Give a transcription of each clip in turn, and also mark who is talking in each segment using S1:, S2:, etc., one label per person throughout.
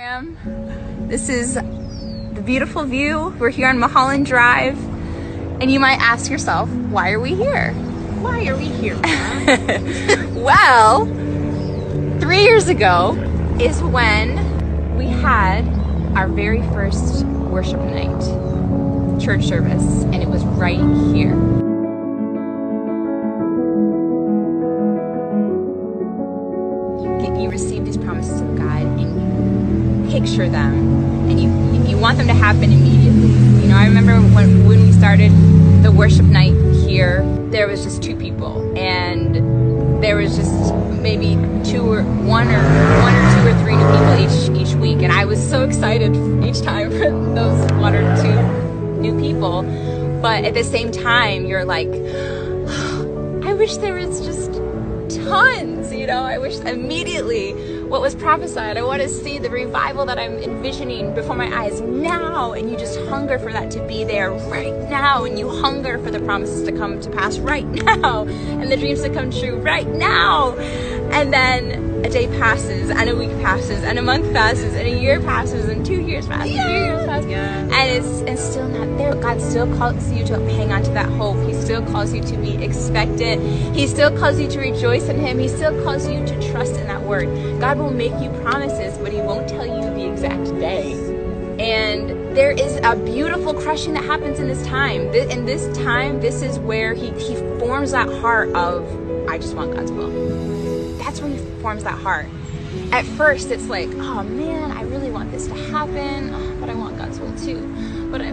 S1: This is the beautiful view. We're here on Mulholland Drive, and you might ask yourself, why are we here?
S2: Why are we here?
S1: Well, 3 years ago is when we had our very first worship night, church service, and it was right here. You receive these promises of God and you picture them, and you want them to happen immediately. You know, I remember when we started the worship night here, there was just 2 people, and there was just maybe one or 2 or 3 new people each week, and I was so excited each time for those 1 or 2 new people. But at the same time, you're like, I wish there was just tons, you know. I wish immediately what was prophesied. I want to see the revival that I'm envisioning before my eyes now, and you just hunger for that to be there right now, and you hunger for the promises to come to pass right now, and the dreams to come true right now. And then a day passes, and a week passes, and a month passes, and a year passes, and 2 years pass, and 3 years pass, and it's still not there. God still calls you to hang on to that hope. He still calls you to be expectant. He still calls you to rejoice in Him. He still calls you to trust in that word. God will make you promises, but He won't tell you the exact day. And there is a beautiful crushing that happens in this time. In this time, this is where He forms that heart of, I just want God's will. That's where He forms that heart. At first, it's like, oh man, I really want this to happen, but I want God's will too. But I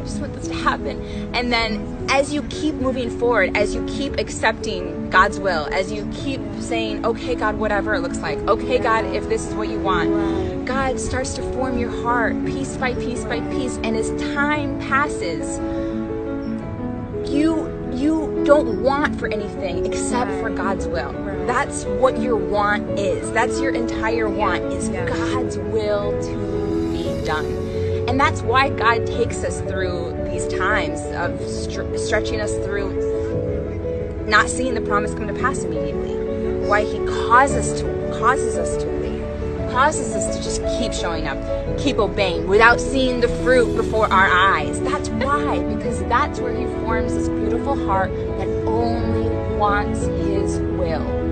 S1: just want this to happen. And then as you keep moving forward, as you keep accepting God's will, as you keep saying, okay, God, whatever it looks like, okay, God, if this is what you want, God starts to form your heart piece by piece by piece. And as time passes, you don't want for anything except for God's will. That's what your want is. That's your entire want, is God's will to be done. And that's why God takes us through these times of stretching us through not seeing the promise come to pass immediately. Why He causes us to wait, causes us to just keep showing up, keep obeying without seeing the fruit before our eyes. That's why, because that's where He forms this beautiful heart that only wants His will.